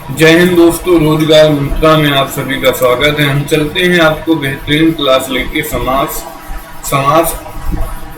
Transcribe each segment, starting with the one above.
जय हिंद दोस्तों, रोजगार मित्रा में आप सभी का स्वागत है। हम चलते हैं आपको बेहतरीन क्लास लेके समास समास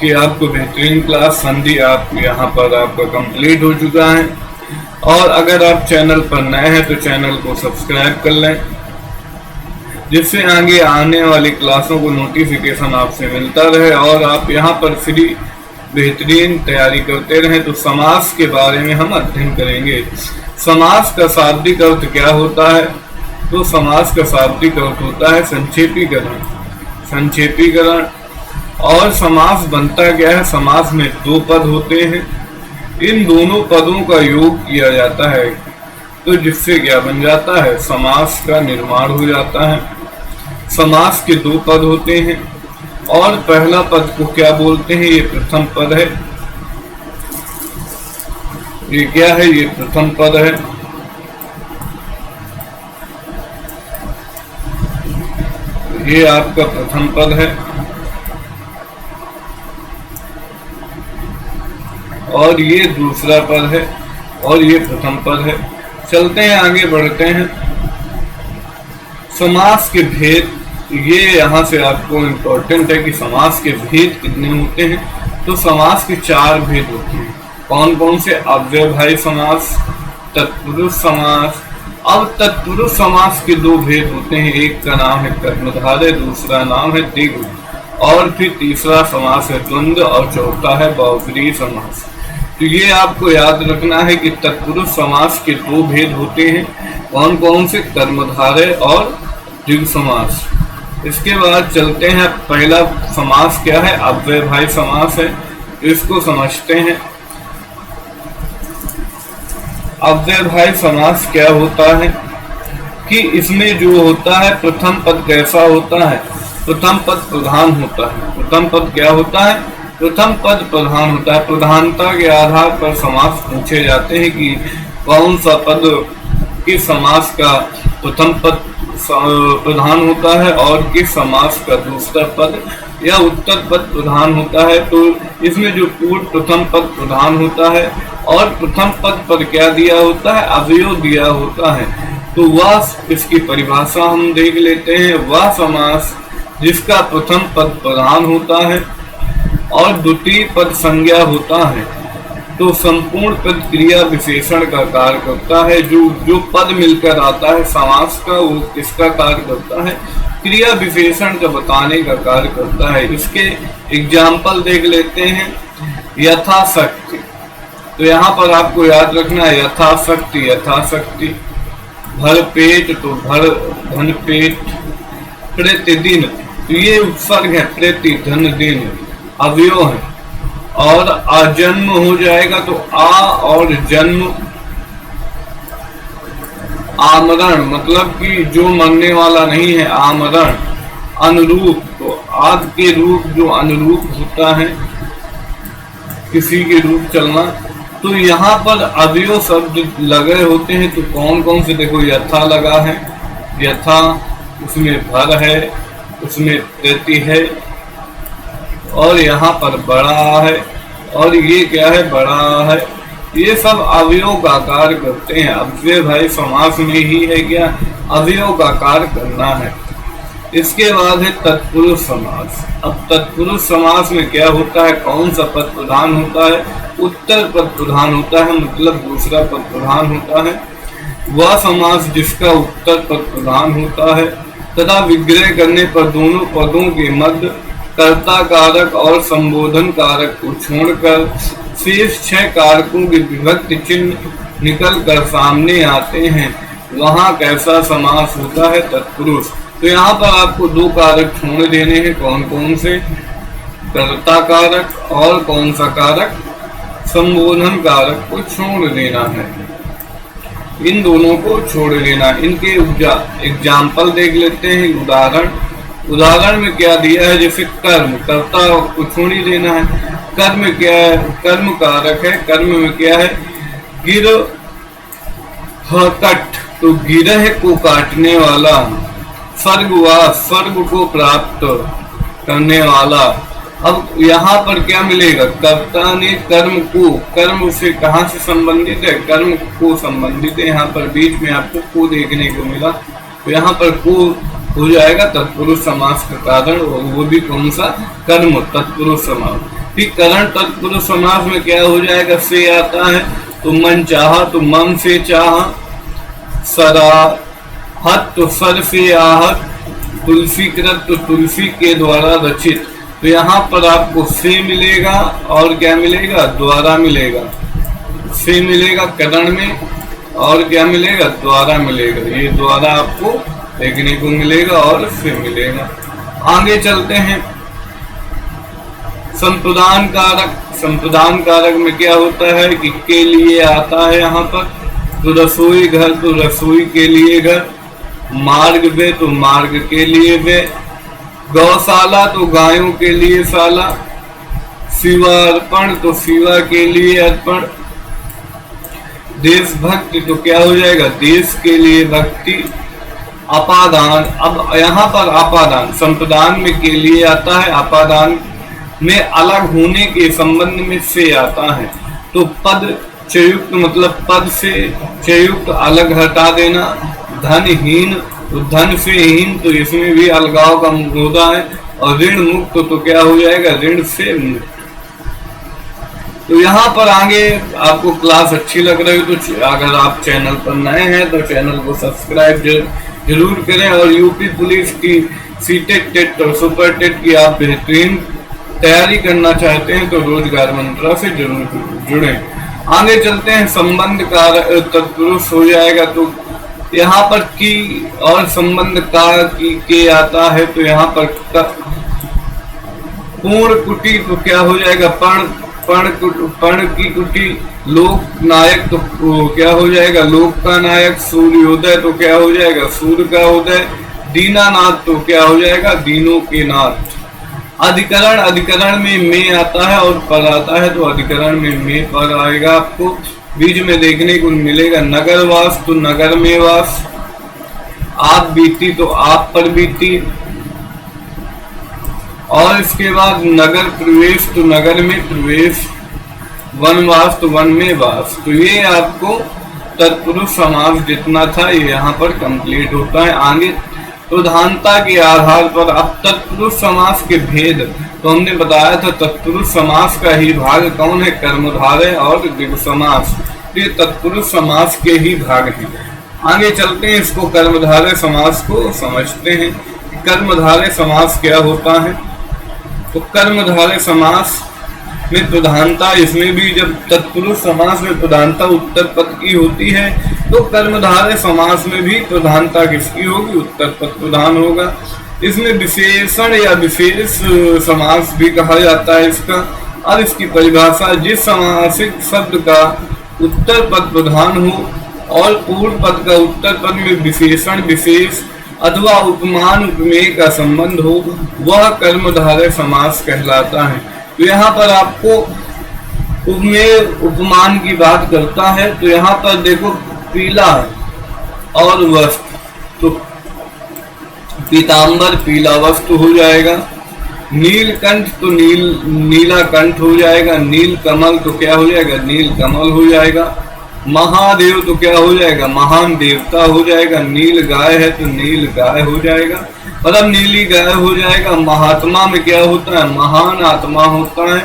की आपको बेहतरीन क्लास संधि आप यहाँ पर आपका कंप्लीट हो चुका है। और अगर आप चैनल पर नए हैं तो चैनल को सब्सक्राइब कर लें, जिससे आगे आने वाली क्लासों को नोटिफिकेशन आपसे मिलता रहे और आप यहाँ पर फ्री बेहतरीन तैयारी करते रहें। तो समास के बारे में हम अध्ययन करेंगे। समास का शाब्दिक अर्थ क्या होता है? तो समास का शाब्दिक अर्थ होता है संक्षेपीकरण। संक्षेपीकरण और समास बनता क्या है? समास में दो पद होते हैं, इन दोनों पदों का योग किया जाता है तो जिससे क्या बन जाता है? समास का निर्माण हो जाता है। समास के दो पद होते हैं और पहला पद को क्या बोलते हैं? ये प्रथम पद है। ये क्या है? ये प्रथम पद है। ये आपका प्रथम पद है और ये दूसरा पद है और ये प्रथम पद है। चलते हैं, आगे बढ़ते हैं। समास के भेद, ये यहाँ से आपको इम्पोर्टेंट है कि समास के भेद कितने होते हैं। तो समास के चार भेद होते हैं। कौन कौन से? अव्ययभावी समास, तत्पुरुष समास। अब तत्पुरुष समास के दो भेद होते हैं, एक का नाम है कर्मधारय, दूसरा नाम है द्विगु, और फिर तीसरा समास है द्वंद्व और चौथा है बहुव्रीहि समास। तो ये आपको याद रखना है कि तत्पुरुष समास के दो भेद होते हैं। कौन कौन से? कर्मधारय और द्विगु समास। इसके बाद चलते हैं, पहला समास क्या है? अव्ययभावी समास है। इसको समझते हैं। अव्ययभावी समास क्या होता है कि इसमें जो होता है प्रथम पद कैसा होता है? प्रथम पद प्रधान होता है। प्रथम पद क्या होता है? प्रथम पद प्रधान होता है। प्रधानता के आधार पर समास पूछे जाते हैं कि कौन सा पद किस समास का प्रथम पद प्रधान होता है और किस समास का दूसरा पद या उत्तर पद प्रधान होता है। तो इसमें जो पूर्व प्रथम पद प्रधान होता है और प्रथम पद पर क्या दिया होता है? अवयव दिया होता है। तो वह, इसकी परिभाषा हम देख लेते हैं। वह समास जिसका प्रथम पद प्रधान होता है और द्वितीय पद संज्ञा होता है, तो संपूर्ण पद क्रिया विशेषण का कार्य करता है। जो पद मिलकर आता है समास का, वो किसका कार्य करता है? क्रिया विशेषण का बताने का कार्य करता है। इसके एग्जाम्पल देख लेते हैं। यथाशक्ति, तो यहाँ पर आपको याद रखना है यथाशक्ति, यथाशक्ति। भर पेट, तो भर धन पेट। प्रतिदिन, तो ये उपसर्ग है, प्रति धन दिन अवयव है। और अजन्म हो जाएगा तो आ और जन्म। आमरण, मतलब कि जो मरने वाला नहीं है, आमरण। अनुरूप, तो आद के रूप, जो अनुरूप होता है किसी के रूप चलना। तो यहाँ पर अवयव शब्द लगे होते हैं। तो कौन कौन से? देखो, यथा लगा है, यथा, उसमें भर है, उसमें प्रति है, और यहाँ पर बड़ा है, और ये क्या है? बड़ा है। ये सब अवयव का कार्य करते हैं। अव्ययभावी समास में ही है क्या? अवयव का कार्य करना है। इसके बाद है तत्पुरुष समास। अब तत्पुरुष समास में क्या होता है? कौन सा पद प्रधान होता है? उत्तर पद प्रधान होता है, मतलब दूसरा पद प्रधान होता है। वह समास जिसका उत्तर पद प्रधान होता है तथा विग्रह करने पर दोनों पदों के मध्य कर्ता कारक और संबोधन कारक को छोड़कर शेष 6 कारकों के विभक्ति चिन्ह निकल कर सामने आते हैं, वहाँ कैसा समास होता है? तत्पुरुष। तो यहाँ पर आपको दो कारक छोड़ देने हैं। कौन कौन से? कर्ता कारक और कौन सा कारक? संबोधन कारक को छोड़ देना है। इन दोनों को छोड़ देना। इनके एग्जाम्पल देख लेते हैं, उदाहरण। उदाहरण में क्या दिया है? जैसे कर्म, कर्ता को छोड़ ही देना है। कर्म क्या है? कर्म कारक है। कर्म में क्या है? गिर कट, तो गिरह को काटने वाला। स्वर्गवास, स्वर्ग को प्राप्त करने वाला। अब यहाँ पर क्या मिलेगा, कर्ता ने कर्म को, कर्म से कहाँ से संबंधित है, कर्म को संबंधित है। यहाँ पर बीच में आपको को देखने को मिला, तो यहाँ पर को हो जाएगा तत्पुरुष समास का कारण, और वो भी कौन सा, कर्म तत्पुरुष समास। फिर करण तत्पुरुष समास में क्या हो जाएगा, से आता है, तो मन चाहा तो मन से चाहा, सराहत तो सर से आहत, तुलसीकृत तो तुलसी के द्वारा रचित। तो यहाँ पर आपको से मिलेगा और क्या मिलेगा, द्वारा मिलेगा। से मिलेगा करण में और क्या मिलेगा, द्वारा मिलेगा। ये द्वारा आपको देखने को मिलेगा और से मिलेगा। आगे चलते हैं, संप्रदान कारक। संप्रदान कारक में क्या होता है कि के लिए आता है यहाँ पर, तो रसोई घर तो रसोई के लिए घर, मार्ग वे तो मार्ग के लिए वे, गौशाला तो गायों के लिए शाला, शिवार्पण तो शिवा के लिए अर्पण, देशभक्ति तो क्या हो जाएगा, देश के लिए भक्ति, अपादान। अब यहाँ पर अपादान संप्रदान में के लिए आता है, अपादान में अलग होने के संबंध में से आता है। तो पद चयुक्त मतलब पद से चयुक्त अलग हटा देना, धनहीन तो धन से हीन, तो इसमें भी अलगाव का होता है। और ऋण मुक्त तो क्या हो जाएगा, ऋण से मुक्त। तो यहाँ पर आगे आपको क्लास अच्छी लग रही हो तो अगर आप चैनल पर नए हैं तो चैनल को सब्सक्राइब जरूर करें। और यूपी पुलिस की सीटेट टेट और सुपर टेट की आप बेहतरीन तैयारी करना चाहते हैं तो रोजगार मंत्रा से जरूर जुड़ें। आगे चलते हैं, संबंध का तत्पुरुष हो जाएगा, तो यहाँ पर की और संबंध का की के आता है, तो यहाँ पर पूर्ण कुटी तो क्या हो जाएगा, पर्ण की कुटी, लोक नायक तो क्या हो जाएगा, लोक का नायक, सूर्योदय तो क्या हो जाएगा, सूर्य का उदय, दीनानाथ तो क्या हो जाएगा, दीनों के नाथ। अधिकरण, अधिकरण में आता है और पर आता है, तो अधिकरण में पर आएगा। आपको बीच में देखने को मिलेगा नगरवास तो नगर में वास, आप बीती तो आप पर बीती, और इसके बाद नगर प्रवेश तो नगर में प्रवेश, वनवास तो वन में वास। तो ये आपको तत्पुरुष समास जितना था ये यहाँ पर कंप्लीट होता है। आगे प्रधानता के आधार पर अब तत्पुरुष समास के भेद, तो हमने बताया था तत्पुरुष समास का ही भाग कौन है, कर्मधारय और द्विगु समास, ये तत्पुरुष समास के ही भाग हैं। आगे चलते हैं, इसको कर्मधारय समास को समझते हैं। कर्मधारय समास क्या होता है, तो कर्मधारय समास में प्रधानता, इसमें भी जब तत्पुरुष समास में प्रधानता उत्तर पद की होती है, तो कर्मधारय समास में भी प्रधानता किसकी होगी, उत्तर पद प्रधान होगा। इसमें विशेषण या विशेष समास भी कहा जाता है इसका। और इसकी परिभाषा, जिस समासिक शब्द का उत्तर पद प्रधान हो और पूर्व पद का उत्तर पद में विशेषण विशेष अथवा उपमान उपमेय का संबंध हो, वह कर्मधारय समास कहलाता है। तो यहाँ पर आपको उपमेय उपमान की बात करता है, तो यहाँ पर देखो पीला और वस्त्र, तो पीतांबर पीला वस्त्र हो जाएगा, नीलकंठ तो नीला कंठ हो जाएगा, नील कमल तो क्या हो जाएगा, नील कमल हो जाएगा, महादेव तो क्या हो जाएगा, महान देवता हो जाएगा, नील गाय है तो नील गाय हो जाएगा, मतलब नीली गाय हो जाएगा। महात्मा में क्या होता है, महान आत्मा होता है,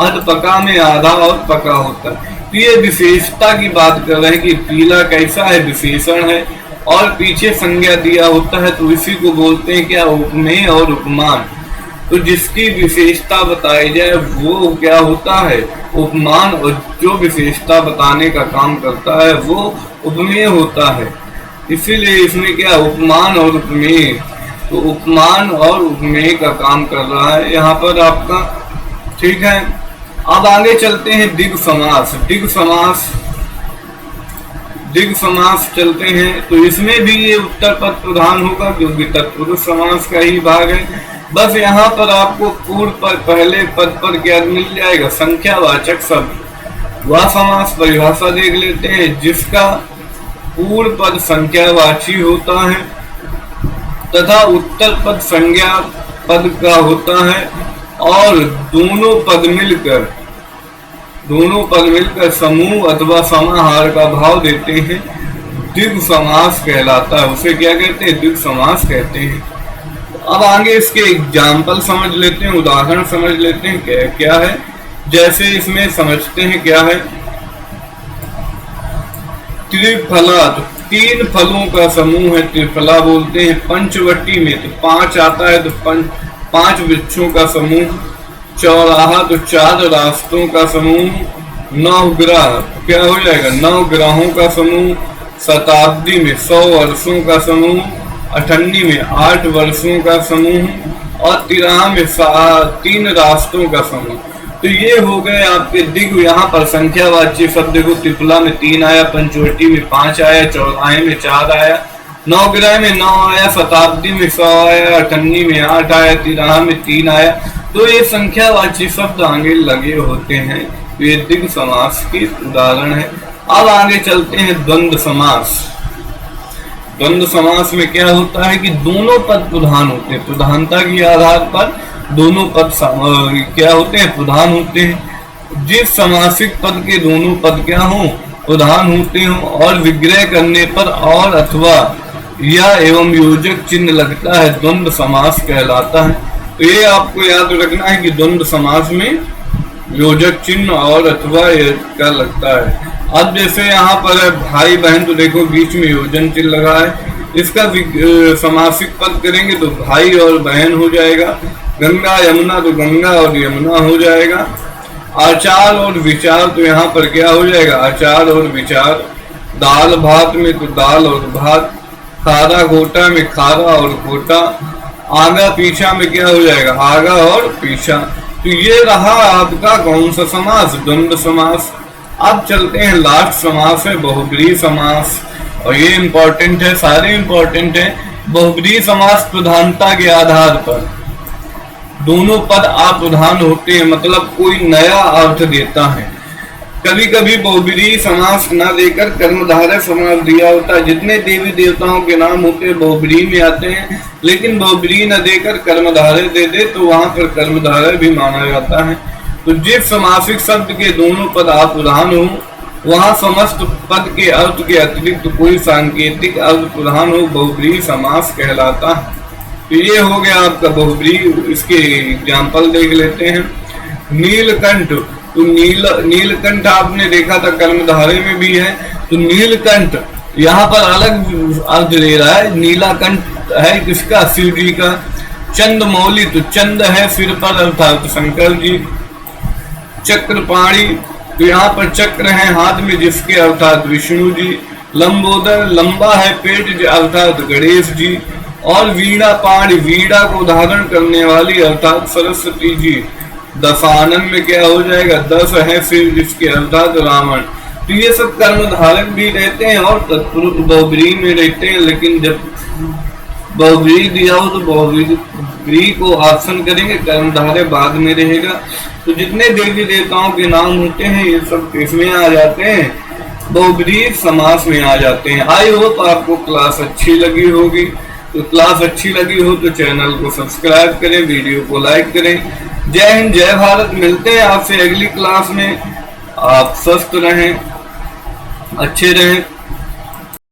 अधपका में आधा और पका होता है। तो ये विशेषता की बात कर रहे हैं कि पीला कैसा है, विशेषण है, और पीछे संज्ञा दिया होता है, तो इसी को बोलते हैं क्या, उपमेय और उपमान। तो जिसकी विशेषता बताई जाए वो क्या होता है, उपमान, और जो विशेषता बताने का काम करता है वो उपमेय होता है। इसीलिए इसमें क्या, उपमान और उपमेय, तो उपमान और उपमेय का काम कर रहा है यहाँ पर आपका, ठीक है। अब आगे चलते हैं द्विगु समास। द्विगु समास चलते हैं, तो इसमें भी ये उत्तर पद प्रधान होगा क्योंकि तत्पुरुष समास का ही भाग है। बस यहाँ पर आपको पूर्व पर पहले पद पर क्या मिल जाएगा, संख्यावाचक शब्द। वह समास परिभाषा देख लेते हैं, जिसका पूर्व पद संख्यावाची होता है तथा उत्तर पद संज्ञा पद का होता है, और दोनों पद मिलकर समूह अथवा समाहार का भाव देते हैं, द्विगु समास कहलाता है। उसे क्या कहते हैं? द्विगु समास कहते हैं। अब आगे इसके एग्जाम्पल समझ लेते हैं, उदाहरण समझ लेते हैं क्या है। जैसे इसमें समझते हैं क्या है। त्रिफला, तो 3 फलों का समूह है, त्रिफला बोलते हैं। पंचवटी में तो 5 आता है, तो 5 वृक्षों का समूह। चौराहा तो 4 रास्तों का समूह। 9 ग्रह, क्या हो जाएगा? 9 ग्रहों का समूह। शताब्दी में 100 वर्षों का समूह। 98 में 8 वर्षों का समूह। और 13 में 3 रास्तों का समूह। तो ये हो गए आपके दिग्। यहाँ पर संख्यावाची शब्द देखो, त्रिफला में 3 आया, पंचवटी में 5 आया, चौराहे में 4 आया, 9 ग्रह में 9 आया, शताब्दी में 100 आया, 98 में 8 आया, 13 में 3 आया। तो ये संख्यावाची शब्द आगे लगे होते हैं। ये दिग् समास की उदाहरण है। अब आगे चलते हैं द्वंद्व समास। द्वंद्व समास में क्या होता है कि दोनों पद प्रधान होते हैं। प्रधानता के आधार पर दोनों पद क्या होते हैं? प्रधान होते हैं। जिस समासिक पद के दोनों पद क्या हो? प्रधान होते हो, और विग्रह करने पर और अथवा या एवं योजक चिन्ह लगता है, द्वंद्व समास कहलाता है। तो ये आपको याद रखना है कि द्वंद्व समास में योजक चिन्ह और अथवा का लगता है। अब जैसे यहाँ पर है भाई बहन, तो देखो बीच में योजन चिन्ह लगा है। इसका समासिक पद करेंगे तो भाई और बहन हो जाएगा। गंगा यमुना, तो गंगा और यमुना हो जाएगा। आचार और विचार, तो यहाँ पर क्या हो जाएगा? आचार और विचार। दाल भात में तो दाल और भात। खारा घोटा में खारा और घोटा। आगा पीछा में क्या हो जाएगा? आगा और पीछा। तो ये रहा आपका कौन सा समास? द्वंद्व समास। अब चलते हैं लास्ट समास है बहुब्रीहि समास, और ये इंपॉर्टेंट है, सारे इंपॉर्टेंट है। बहुब्रीहि समास प्रधानता के आधार पर दोनों पद अप्रधान होते हैं, मतलब कोई नया अर्थ देता है। कभी कभी बहुब्रीहि समास न देकर कर्मधारय समास दिया होता है। जितने देवी देवताओं के नाम होते हैं बहुब्रीहि में आते हैं, लेकिन बहुब्रीहि न देकर कर्मधारय दे दे तो वहां पर कर्मधारय भी माना जाता है। तो जिस समासिक शब्द के दोनों पद अप्रधान हो, वहां समस्त पद के अर्थ के अतिरिक्त कोई सांकेतिक अर्थ प्रधान हो, बहुब्रीहि समास कहलाता है। तो ये हो गया आपका बहुब्रीहि। इसके एग्जाम्पल देख लेते हैं। नीलकंठ, तो नीलकंठ आपने देखा था कर्मधारय में भी है। तो नीलकंठ यहाँ पर अलग अर्थ ले रहा है। नीलाकंठ है किसका? शिव जी का। चंद्रमौली, तो चंद है सिर पर अर्थात शंकर जी। चक्रपाणी, तो यहाँ पर चक्र है हाथ में जिसके अर्थात विष्णु जी। लंबोदर, लंबा है पेट अर्थात गणेश जी। और वीणा पाणी, वीणा को धारण करने वाली अर्थात सरस्वती जी। दशानन में क्या हो जाएगा? 10 है सिर जिसके अर्थात रावण। तो ये सब कर्मधारक भी रहते हैं और तत्पुरुष बहुब्रीहि में रहते हैं। लेकिन जब बहुब्रीहि दिया हो तो बहुब्रीहि को ऑप्शन करेंगे, कर्मधारय बाद में रहेगा। तो जितने देवी देवताओं के नाम होते हैं ये सब किसमें आ जाते हैं? बहुब्रीहि समास में आ जाते हैं। आई होप आपको क्लास अच्छी लगी होगी। तो क्लास अच्छी लगी हो तो चैनल को सब्सक्राइब करें, वीडियो को लाइक करें। जय हिंद, जय भारत। मिलते हैं आपसे अगली क्लास में। आप स्वस्थ रहें, अच्छे रहें।